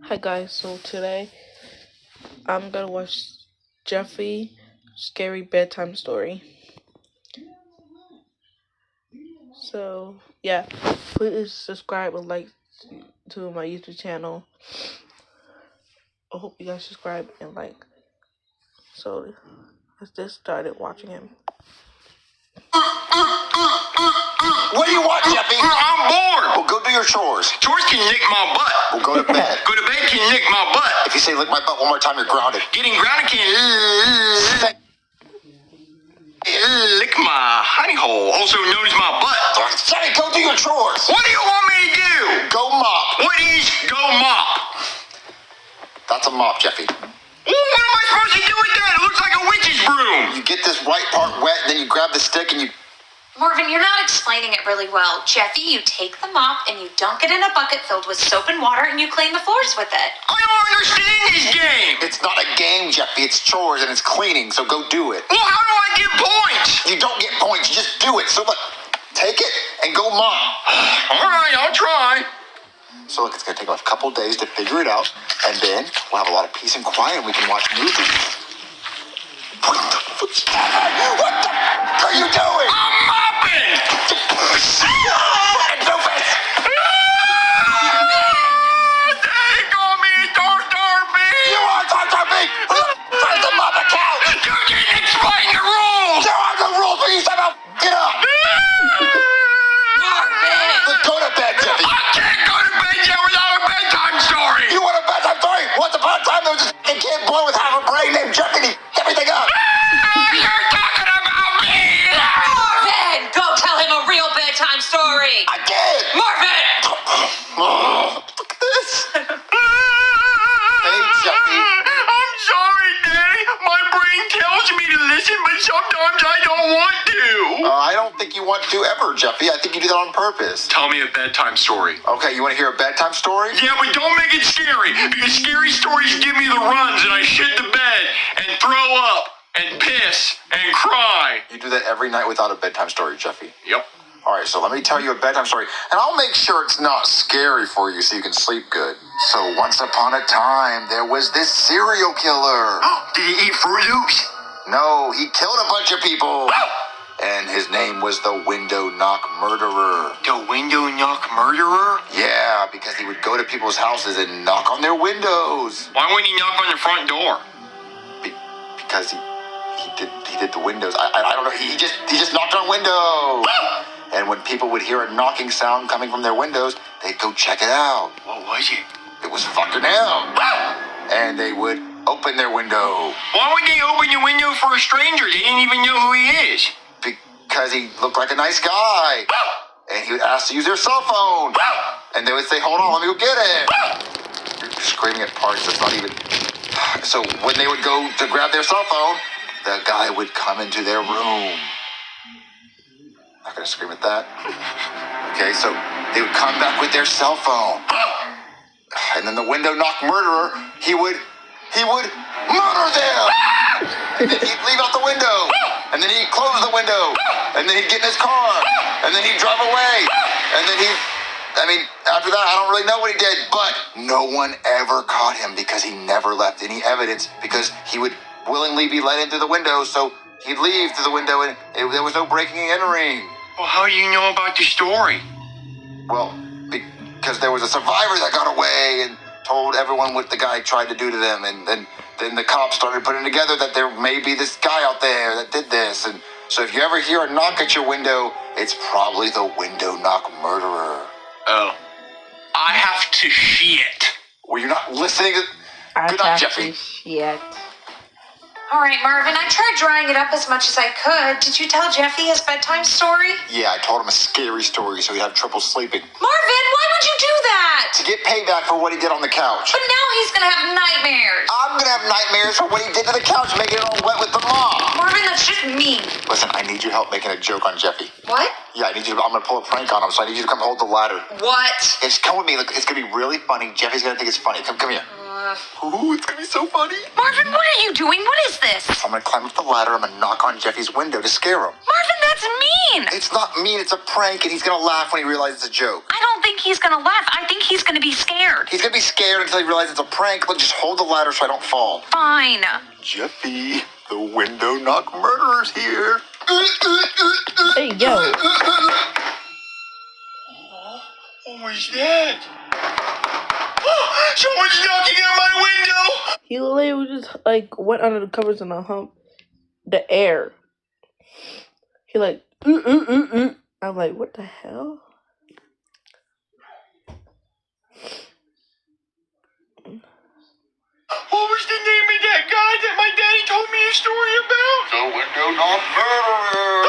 Hi guys, so today I'm gonna watch Jeffy scary bedtime story. So yeah, please subscribe and like to my YouTube channel. I hope you guys subscribe and like. So let's get started watching him. What do you want, Jeffy? I'm bored. Well, go do your chores. Chores can lick my butt. Well, go to bed. Go to bed can lick my butt. If you say lick my butt one more time, you're grounded. Getting grounded can lick my honey hole, also known as my butt. Jeffy, go do your chores. What do you want me to do? Go mop. What is go mop? That's a mop, Jeffy. Well, what am I supposed to do with that? It looks like a witch's broom. You get this right part wet, and then you grab the stick and you... Marvin, you're not explaining it really well. Jeffy, you take the mop and you dunk it in a bucket filled with soap and water and you clean the floors with it. I don't understand this game. It's not a game, Jeffy. It's chores and it's cleaning, so go do it. Well, how do I get points? You don't get points. You just do it. So look, take it and go mop. All right, I'll try. So look, it's going to take a couple days to figure it out, and then we'll have a lot of peace and quiet and we can watch movies. What the fuck are you doing? I'm mopping. Fucking stupid! They call me Tortar Bee. You are Dr. B! Try to mop the couch! You didn't explain the rules. There are no rules for you, son of a... Get up! Marvin! Let's go to bed, Jeffy! I can't go to bed yet without a bedtime story. You want a bedtime story? Once upon a time, there was this fucking kid boy with half a brain named Jeffy, and he f***ed everything up! You're talking about me. Marvin! Go tell him a real bedtime story! I did! Marvin! Oh, look at this! Hey, Jeffy. I'm sorry, Daddy. My brain tells me to listen, but sometimes I don't want to. I don't think you want to ever, Jeffy. I think you do that on purpose. Tell me a bedtime story. Okay, you want to hear a bedtime story? Yeah, but don't make it scary, because scary stories give me the runs, and I shit the bed, and throw up, and piss, and cry. You do that every night without a bedtime story, Jeffy. Yep. All right, so let me tell you a bedtime story, and I'll make sure it's not scary for you so you can sleep good. So once upon a time, there was this serial killer. Did he eat Fruit Loops? No, he killed a bunch of people. And his name was the Window Knock Murderer. The window knock murderer? Yeah, because he would go to people's houses and knock on their windows. Why wouldn't he knock on the front door? Because he did the windows. I don't know. He just knocked on windows. And when people would hear a knocking sound coming from their windows, they'd go check it out. What was it? It was fucking him. And they would open their window. Why would they open the window for a stranger? They didn't even know who he is. Because he looked like a nice guy. And he would ask to use their cell phone. And they would say, hold on, let me go get it. You're screaming at parts that's not even... So when they would go to grab their cell phone, the guy would come into their room. Not gonna scream at that. Okay, so they would come back with their cell phone. And then the window knock murderer, he would murder them. And then he'd leave out the window. And then he'd close the window. And then he'd get in his car. And then he'd drive away. And then after that, I don't really know what he did. But no one ever caught him because he never left any evidence. Because he would willingly be let in through the window. So he'd leave through the window and there was no breaking and entering. Well, how do you know about the story? Well, because there was a survivor that got away and told everyone what the guy tried to do to them. And then the cops started putting together that there may be this guy out there that did this. And so if you ever hear a knock at your window, it's probably the window knock murderer. Oh. I have to shit. Were you not listening? Good night, Jeffy. Yet. All right, Marvin, I tried drying it up as much as I could. Did you tell Jeffy his bedtime story? Yeah, I told him a scary story so he'd have trouble sleeping. Marvin, why would you do that? To get payback for what he did on the couch. But now he's gonna have nightmares. I'm gonna have nightmares for what he did to the couch, making it all wet with the mop. Marvin, that's just mean. Listen, I need your help making a joke on Jeffy. What? Yeah, I'm gonna pull a prank on him, so I need you to come hold the ladder. What? Just come with me. Look, it's gonna be really funny. Jeffy's gonna think it's funny. Come here. Ooh, it's gonna be so funny. Marvin, what are you doing? What is this? I'm gonna climb up the ladder. I'm gonna knock on Jeffy's window to scare him. Marvin, that's mean. It's not mean. It's a prank, and he's gonna laugh when he realizes it's a joke. I don't think think he's gonna laugh. I think he's gonna be scared. He's gonna be scared until he realizes it's a prank. Look, just hold the ladder so I don't fall. Fine. Jeffy, the window knock murderer's here. Hey, yo. What was that? Someone's knocking at my window! He literally just, like, went under the covers and humped the air. He like, I'm like, what the hell? What was the name of that guy that my daddy told me a story about? The window knock murderer.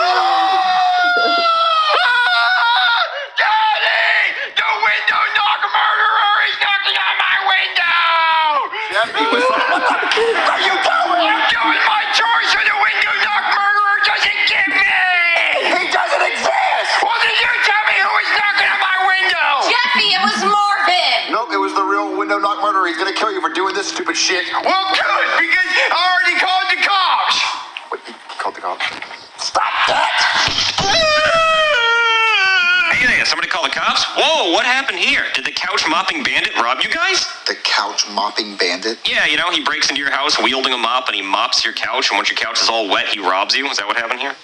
Daddy! The window knock murderer is knocking on my window! Jeffy, what's up? What are you doing? I'm doing my chores so the window knock murderer doesn't get me! He doesn't exist. Well, then you tell me who was knocking on my window! Jeffy, it was Marvin. Nope, it was the real window knock murderer. He's gonna kill you for doing this stupid shit. Well, good, because I already called the cops! What? He called the cops. Stop that! Hey there, somebody call the cops? Whoa, what happened here? Did the couch mopping bandit rob you guys? The couch mopping bandit? Yeah, you know, he breaks into your house wielding a mop and he mops your couch, and once your couch is all wet, he robs you. Is that what happened here?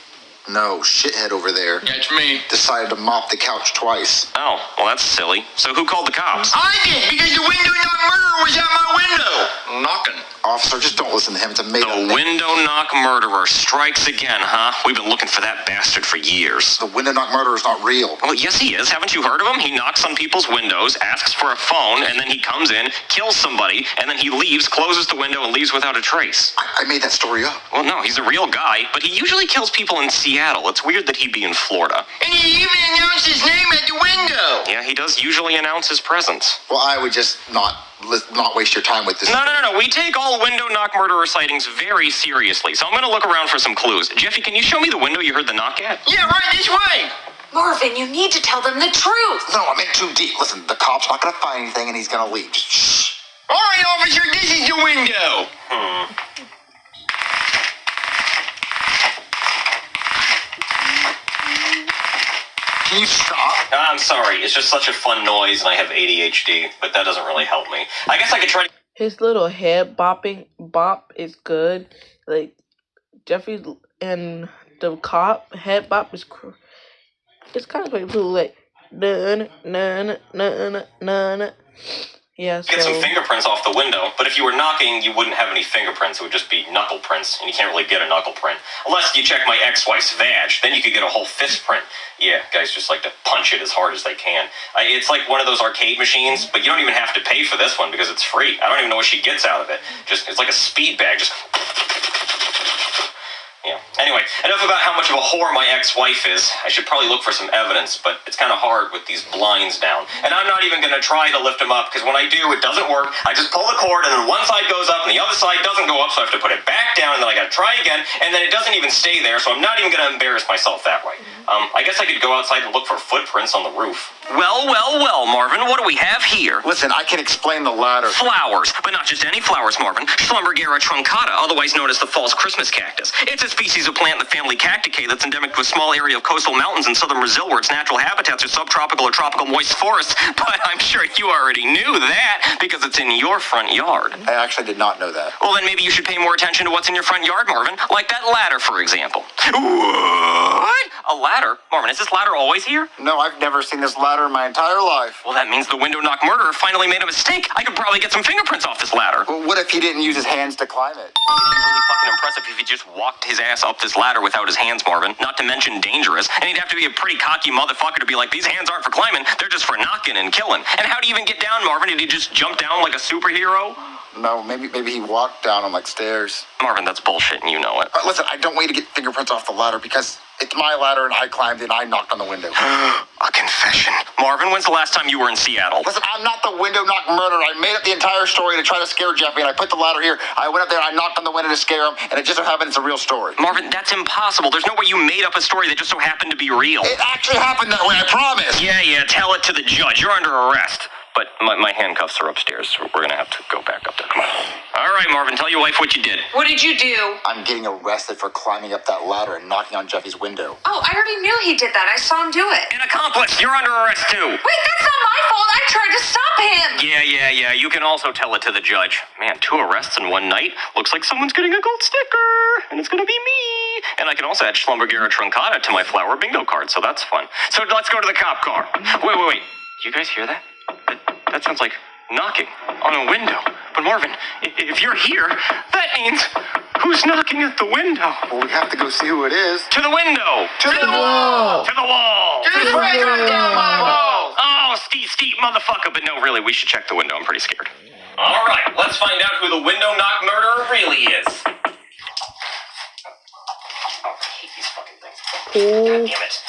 No, shithead over there That's me. decided to mop the couch twice. Oh, well, that's silly. So who called the cops? I did, because the window knock murderer was at my window. Knocking. Officer, just don't listen to him. It's a made-up The name. window knock murderer strikes again, huh? We've been looking for that bastard for years. The window knock murderer is not real. Well, yes, he is. Haven't you heard of him? He knocks on people's windows, asks for a phone, and then he comes in, kills somebody, and then he leaves, closes the window, and leaves without a trace. I made that story up. Well, no, he's a real guy, but he usually kills people in Seattle. It's weird that he'd be in Florida. And he even announced his name at the window. Yeah, he does usually announce his presence. Well, I would just not waste your time with this. No. We take all window knock murderer sightings very seriously, so I'm gonna look around for some clues. Jeffy, can you show me the window you heard the knock at? Yeah, right this way. Marvin, you need to tell them the truth. No, I'm in too deep. Listen, the cop's not gonna find anything and he's gonna leave. Just shh. All right, officer, this is the window. Can you stop? I'm sorry, it's just such a fun noise and I have ADHD, but that doesn't really help me. I guess I could try to... His little head bop is good. Like, Jeffy and the cop head bop is it's kind of like too, like, yeah, get some so fingerprints off the window, but if you were knocking, you wouldn't have any fingerprints. It would just be knuckle prints, and you can't really get a knuckle print. Unless you check my ex-wife's vag, then you could get a whole fist print. Yeah, guys just like to punch it as hard as they can. It's like one of those arcade machines, but you don't even have to pay for this one because it's free. I don't even know what she gets out of it. It's like a speed bag, just... Yeah. Anyway, enough about how much of a whore my ex-wife is. I should probably look for some evidence, but it's kind of hard with these blinds down. And I'm not even going to try to lift them up, because when I do, it doesn't work. I just pull the cord, and then one side goes up, and the other side doesn't go up, so I have to put it back down, and then I got to try again, and then it doesn't even stay there, so I'm not even going to embarrass myself that way. I guess I could go outside and look for footprints on the roof. Well, Marvin, what do we have here? Listen, I can explain the ladder. Flowers, but not just any flowers, Marvin. Schlumbergera truncata, otherwise known as the false Christmas cactus. It's a species of plant in the family Cacticae that's endemic to a small area of coastal mountains in southern Brazil where its natural habitats are subtropical or tropical moist forests. But I'm sure you already knew that because it's in your front yard. I actually did not know that. Well, then maybe you should pay more attention to what's in your front yard, Marvin. Like that ladder, for example. What? A ladder? Marvin, is this ladder always here? No, I've never seen this ladder in my entire life. Well, that means the window knock murderer finally made a mistake. I could probably get some fingerprints off this ladder. Well, what if he didn't use his hands to climb it? It'd be really fucking impressive if he just walked his ass up this ladder without his hands, Marvin. Not to mention dangerous. And he'd have to be a pretty cocky motherfucker to be like, these hands aren't for climbing, they're just for knocking and killing. And how do you even get down, Marvin? Did he just jump down like a superhero? No, maybe he walked down on like stairs. Marvin, that's bullshit and you know it. Listen, I don't wait to get fingerprints off the ladder because it's my ladder and I climbed it and I knocked on the window. A confession. Marvin, when's the last time you were in Seattle? Listen, I'm not the window knock murderer. I made up the entire story to try to scare Jeffy, and I put the ladder here. I went up there, I knocked on the window to scare him, and it just so happened it's a real story. Marvin, that's impossible. There's no way you made up a story that just so happened to be real. It actually happened that way, I promise. Yeah, tell it to the judge. You're under arrest. but my handcuffs are upstairs. So we're gonna have to go back up there. Come on. All right, Marvin, tell your wife what you did. What did you do? I'm getting arrested for climbing up that ladder and knocking on Jeffy's window. Oh, I already knew he did that. I saw him do it. An accomplice, you're under arrest too. Wait, that's not my fault. I tried to stop him. Yeah. You can also tell it to the judge. Man, 2 arrests in one night. Looks like someone's getting a gold sticker, and it's gonna be me. And I can also add Schlumberger Truncata to my flower bingo card, so that's fun. So let's go to the cop car. Wait. Do you guys hear that? That sounds like knocking on a window. But Marvin, if you're here, that means who's knocking at the window? Well, we have to go see who it is. To the window! To the wall! To the wall! This way, down my balls! Oh, steep motherfucker. But no, really, we should check the window. I'm pretty scared. All right, let's find out who the window knock murderer really is. Oh, I hate these fucking things. God damn it.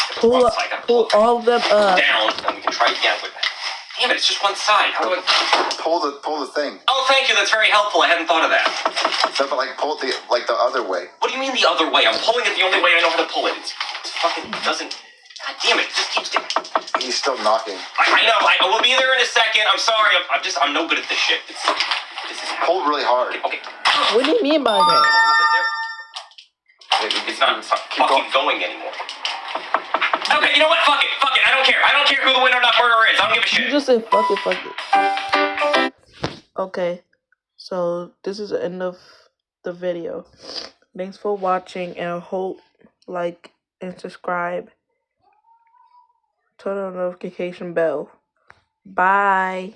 Pull all of them up. Down, and we can try again with that. Damn it, it's just one side. How do I... Pull the thing. Oh, thank you. That's very helpful. I hadn't thought of that. No, but like pull it the other way. What do you mean the other way? I'm pulling it the only way I know how to pull it. It fucking doesn't... God damn it. It just keeps getting... He's still knocking. I know. I will be there in a second. I'm sorry. I'm no good at this shit. This is Pull really hard. Okay. What do you mean by that? A little bit there. It's not fucking going anymore. Okay, you know what? Fuck it. I don't care. I don't care who the window knock murderer is. I don't give a shit. You just said fuck it. Okay, so this is the end of the video. Thanks for watching, and I hope like and subscribe. Turn on the notification bell. Bye.